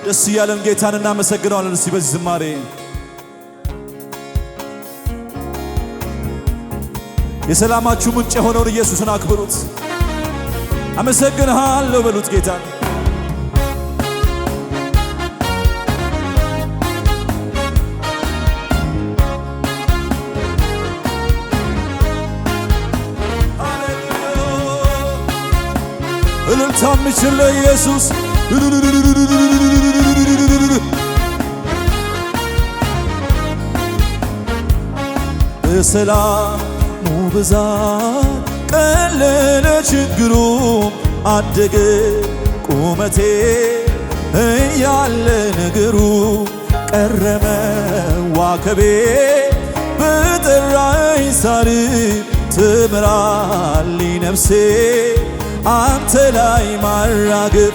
ደስ እያለን ጌታን እናመሰግነዋለን። እስቲ በዚህ ዝማሬ የሰላማችሁ ምንጭ የሆነውን ኢየሱስን አክብሩት። አመሰግንሃለሁ በሉት ጌታን። እልልታ የሚችል ለኢየሱስ በሰላሙ ብዛት ቀለለ ችግሩ አደገ ቁመቴ እያለ ነገሩ ቀረመ ዋከቤ በጠራኝ ሳር ትምራልኝ ነፍሴ አንተ ላይ ማራገብ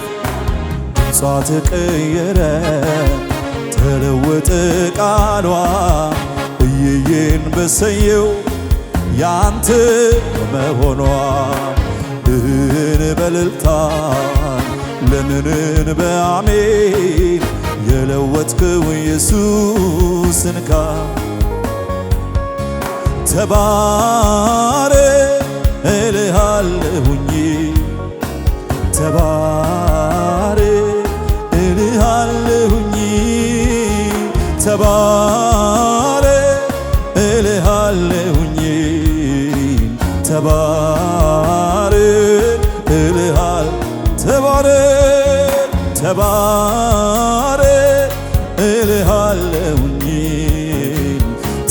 ድምጿ ተቀየረ ተለወጠ ቃሏ እየየን በሰየው ያንተ መሆኗ በእልልታ ለምንን በአሜን የለወጥከው ኢየሱስን ተባረክ እልሃለሁኝ ተባረክ እልሃለሁኝ ተባረክ እልሃለሁኝ ተባረክ እልሃል ተባረክ ተባረክ እልሃለሁኝ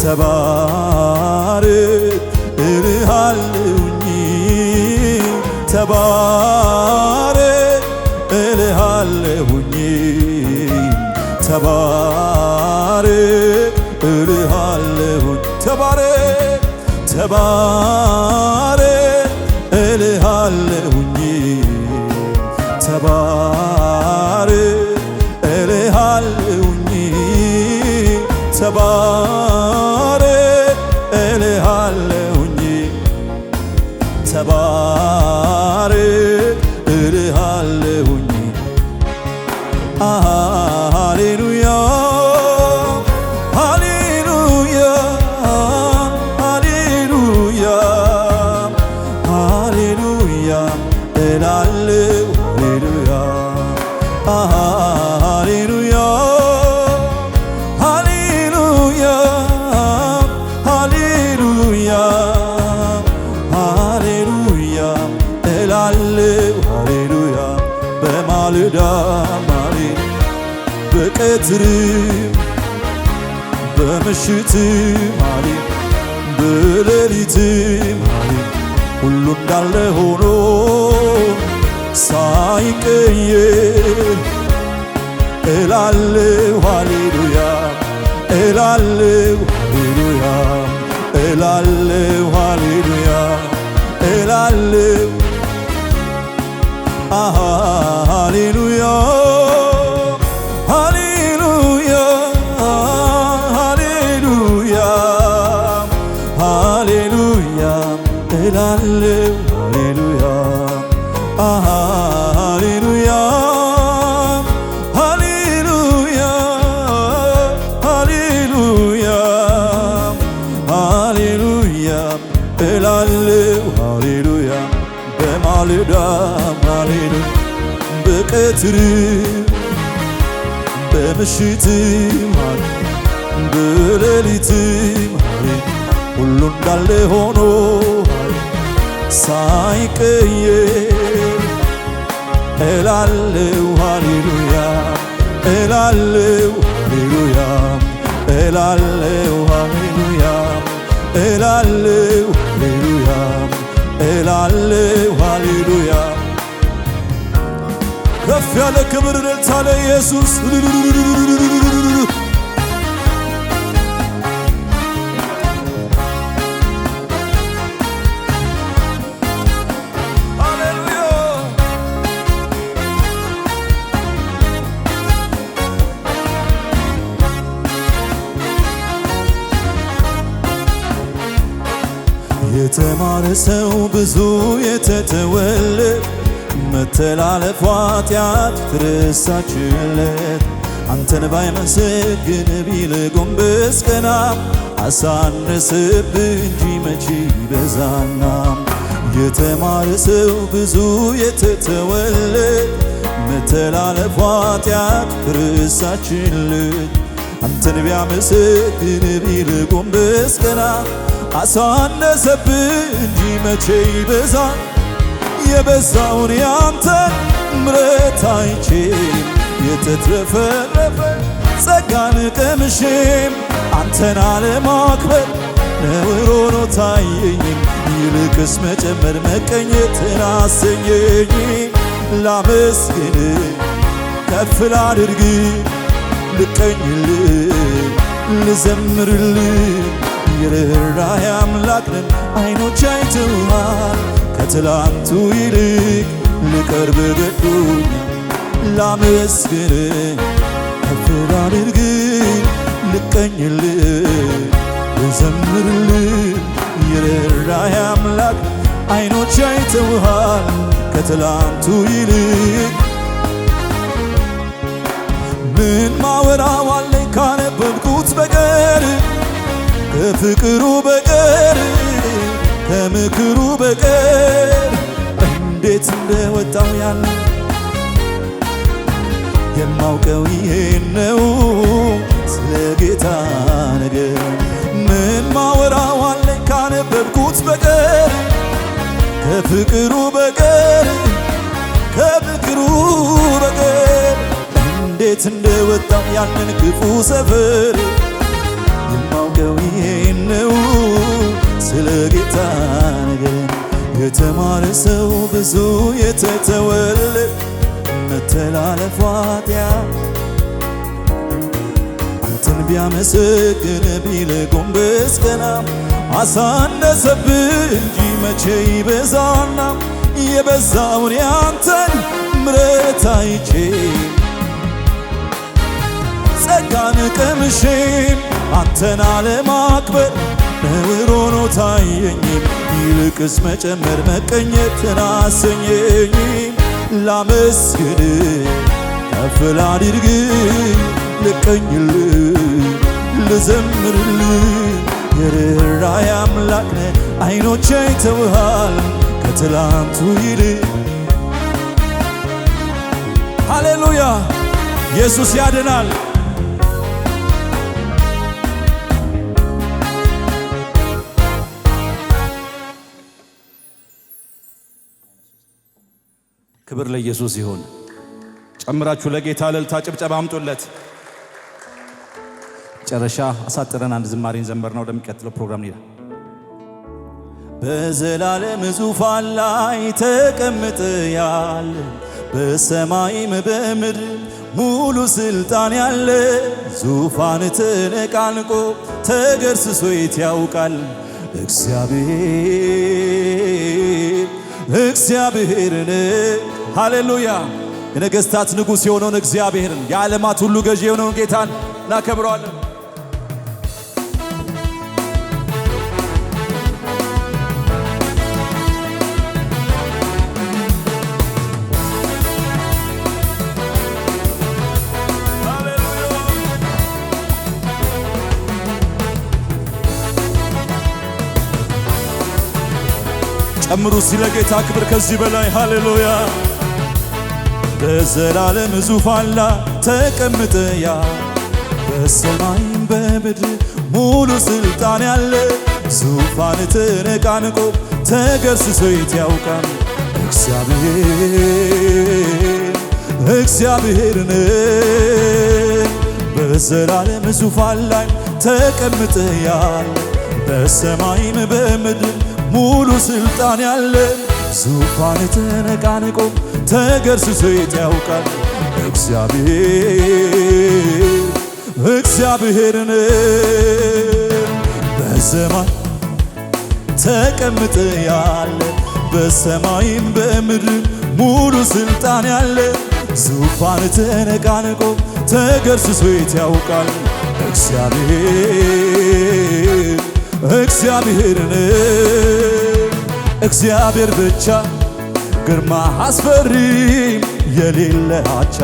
ተባረክ እልሃለሁኝ ተባረክ እልሃለሁኝ ተባረክ እልሃለሁኝ ተባረክ ተባረክ እልሃለሁኝ ተባረክ እልሃለሁኝ ተባረክ እልሃለሁኝ ተባረክ እልሃለሁኝ ሃሌሉያ ሃሌሉያ ሃሌሉያ ሃሌሉያ እላለሁ ሃሌሉያ ሃሌሉያ ሃሌሉያ ሃሌሉያ እላለሁ ሃሌሉያ በማለዳ ማሌት በቀትር በምሽት ማሌት በሌሊት ማሌት ሁሉ እንዳለ ሆኖ ሳይቀየር እላለሁ ሃሌሉያ እላለሁ ሃሌሉያ እላለሁ ሃሌሉያ እላለሁ ሃሌሉያ ሃሌሉያ ሃሌሉያ ሃሌሉያ እላለሁ ሃሌሉያ ሃሌሉያ ሃሌሉያ ሃሌሉያ ሃሌሉያ እላለሁ ሃሌሉያ በማለዳ ማሌት በቀትር በምሽት ማሌት በሌሊት ማሌት ሁሉ እንዳለ ሆኖ ሳይቀየር እላለሁ ሃሌሉያ እላለሁ ሃሌሉያ እላለሁ ሃሌሉያ እላለሁ ሃሌሉያ እላለሁ ሃሌሉያ ከፍ ያለ ክብር እልልታ ለኢየሱስ የተማረ ሰው ብዙ የተተወለት መተላለፉ ኃጢአት ትረሳችለት አንተን ባይመሰግን ቢል ጎንበስ ቀና አሳነሰብህ እንጂ መቼ ይበዛና የተማረ ሰው ብዙ የተተወለት መተላለፉ ኃጢአት ረሳችለት አንተን ቢያመሰግን ቢል ጎንበስ ቀና አሳነሰብህ እንጂ መቼ ይበዛ የበዛውን ያንተን ምሕረት አይቼ የተትረፈረፈ ጸጋን ቀምሼም አንተን አለማክበር ነውር ሆኖ ታየኝም ይልቅስ መጨመር መቀኘትን አሰኘኝ ላመስግን ከፍ ላድርግ ልቀኝልህ ልዘምርልህ የርኅራኄ አምላክ ነህ ዓይኖች አይተውሃል ከትላንቱ ይልቅ ልቀርብ ገዶኝ ላመስግን ከፍ ላድርግ ልቀኝልህ ልዘምርልህ የርኅራኄ አምላክ ዓይኖች አይተውሃል ከትላንቱ ይልቅ ምን ማወራው አለኝ ካነበብኩት በቀር ከፍቅሩ በቀር ከምክሩ በቀር እንዴት እንደወጣው ያለ የማውቀው ይሄን ነው ስለ ጌታ ነገር ምን ማወራው አለኝ ካነበብኩት በቀር ከፍቅሩ በቀር ከምክሩ በቀር እንዴት እንደወጣው ያንን ክፉ ሰፈር የማውቀው ይሄን ነው ስለ ጌታ ነገር የተማረ ሰው ብዙ የተተወለት መተላለፉ ኃጢአት አንተን ቢያመሰግን ቢል ጎንበስ ቀና አሳነሰብህ እንጂ መቼ ይበዛና የበዛውን ያንተን ምሕረት አይቼ ጸጋን ቀምሼም አንተን አለማክበር ነውር ሆኖ ታየኝም ይልቅስ መጨመር መቀኘትን አሰኘኝ ላመስግን ከፍ ላድርግ ልቀኝልህ ልዘምርልህ የርኅራኄ አምላክ ነህ ዓይኖች አይተውሃል ከትላንቱ ይልቅ ሃሌሉያ ኢየሱስ ያድናል ክብር ለኢየሱስ ይሁን ጨምራችሁ ለጌታ እልልታ ጭብጨባ አምጡለት መጨረሻ አሳጥረን አንድ ዝማሬን ዘመርና ወደሚቀጥለው ፕሮግራም እንሄዳለን በዘላለም ዙፋን ላይ ተቀምጠሃል በሰማይም በምድር ሙሉ ስልጣን ያለ ዙፋን ተነቃንቆ ተገርስሶ የት ያውቃል እግዚአብሔርን ሃሌሉያ የነገሥታት ንጉሥ የሆነውን እግዚአብሔርን የዓለማት ሁሉ ገዢ የሆነውን ጌታን እናከብረዋለን ጨምሩ ስለ ጌታ ክብር ከዚህ በላይ ሃሌሉያ በዘላለም ዙፋን ላይ ተቀምጠሃል በሰማይም በምድር ሙሉ ስልጣን ያለ ዙፋን ተነቃንቆ ተገርስሶ የት ያውቃል እግዚአብሔርን በዘላለም ዙፋን ላይ ተቀምጠሃል በሰማይም በምድር ሙሉ ስልጣን ያለ ዙፋን ተነቃንቆ ተገርስሶ የት ያውቃል እግዚአብሔርን በሰማይ ተቀምጠሃል በሰማይም በምድር ሙሉ ስልጣን ያለ ዙፋን ተነቃንቆ ተገርስሶ የት ያውቃል እግዚአብሔርን እግዚአብሔር ብቻ ግርማ አስፈሪ የሌለ አቻ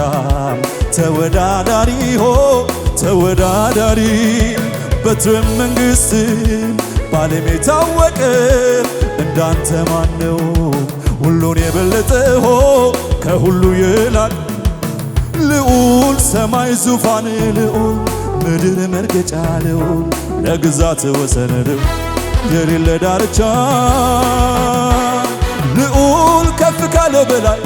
ተወዳዳሪ ተወዳዳሪ በትረ መንግሥት ባለም የታወቀ እንዳንተ ማነው? ሁሉን የበለጠ ከሁሉ ይላል ልዑል ሰማይ ዙፋን ልዑል ምድር መርገጫ ልዑል ለግዛት ወሰን የሌለ ዳርቻ ልዑል ከፍ ካለ በላይ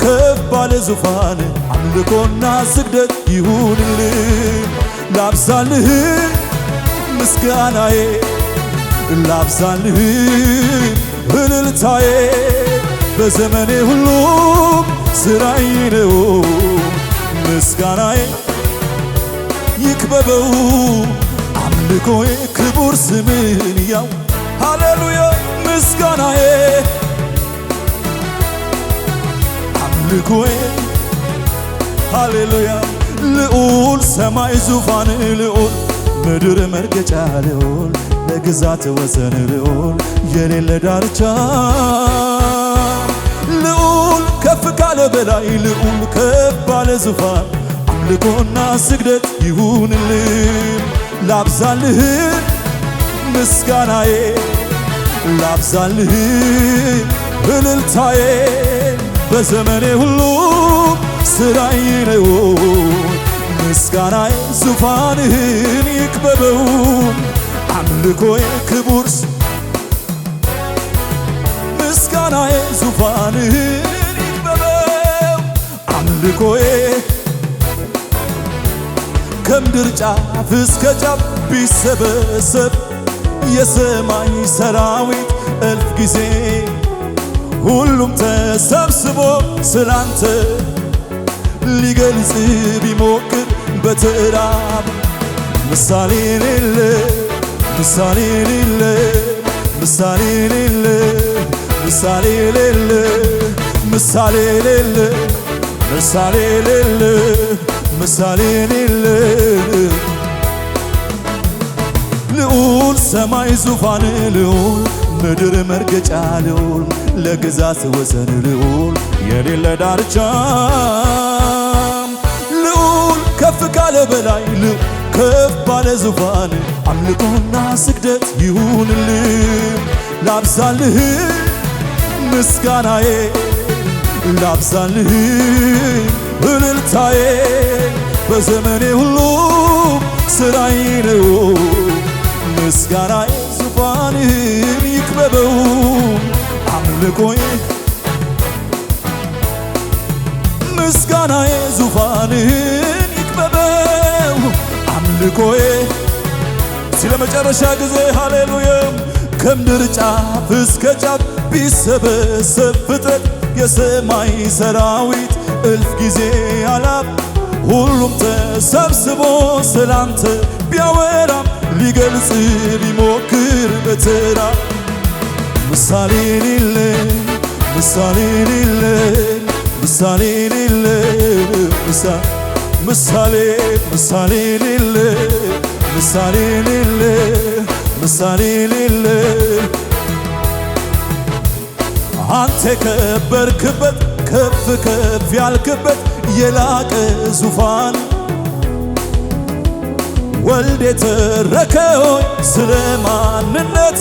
ከፍ ባለ ዙፋን አምልኮና ስግደት ይሁንልህ። ላብዛልህ ምስጋናዬ ላብዛልህ እልልታዬ በዘመኔ ሁሉ ስራዬ ነው ምስጋናዬ ይክበበው አምልኮዬ ክቡር ስምህን ያው ሃሌሉያ ምስጋናዬ አምልኮዬ ሃሌሉያ ልዑል ሰማይ ዙፋን ልዑል ምድር መርገጫ ልዑል ለግዛት ወሰን ልዑል የሌለ ዳርቻ ልዑል ከፍ ካለ በላይ ልዑል ከፍ ባለ ዙፋን አምልኮና ስግደት ይሁንልህ። ላብዛልህ ምስጋናዬ ላብዛልህ እልልታዬ በዘመኔ ሁሉ ስራዬ ነው ምስጋናዬ ዙፋንህን ይክበበው አምልኮዬ ክቡር ምስጋናዬ ዙፋንህን ይክበበው አምልኮዬ ከምድር ጫፍ እስከ ጫፍ ቢሰበሰብ የሰማይ ሰራዊት እልፍ ጊዜ ሁሉም ተሰብስቦ ስላንተ ሊገልጽ ቢሞክር በተራብ ምሳሌ የሌለ ምሳሌ የሌለ ምሳሌ የሌለ ምሳሌ የሌለ ምሳሌ የሌለ ምሳሌ የሌለ ምሳሌ የሌለ ልዑል ሰማይ ዙፋን ልዑል ምድር መርገጫ ልዑል ለግዛት ወሰን ልዑል የሌለ ዳርቻ ልዑል ከፍ ካለ በላይ ከፍ ባለ ዙፋን አምልኮና ስግደት ይሁንልህ። ላብዛልህ ምስጋናዬ ላብዛልህ እልልታዬ በዘመኔ ሁሉ ስራዬ ነው ምስጋናዬ ዙፋንህን ይክበበው አምልኮዬ ምስጋናዬ ዙፋንህን ይክበበው አምልኮዬ ስለ መጨረሻ ጊዜ ሃሌሉያ ከምድር ጫፍ እስከ ጫፍ ቢሰበሰብ ፍጥረት የሰማይ ሰራዊት እልፍ ጊዜ አላፍ ሁሉም ተሰብስቦ ስላንተ ቢያወራም ሊገልጽ ቢሞክር በተራ ምሳሌ የሌለ ምሳሌ የሌለ ምሳሌ የሌለ ምሳሌ ምሳሌ የሌለ ምሳሌ የሌለ ምሳሌ የሌለ አንተ ከበርክበት ከፍ ከፍ ያልክበት የላቀ ዙፋን ወልድ የተረከው ስለ ማንነት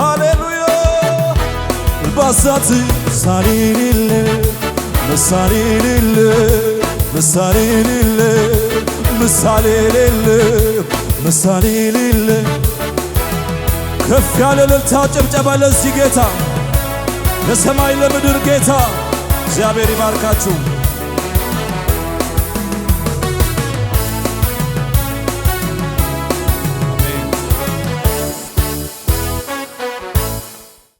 ሃሌሉያ ባሳት ምሳሌ የሌለ ምሳሌ የሌለ ምሳሌ የሌለ ምሳሌ የሌለ ምሳሌ የሌለ ከፍ ያለ እልልታ ጭብጨባ ለዚህ ጌታ ለሰማይ ለምድር ጌታ እግዚአብሔር ይባርካችሁ።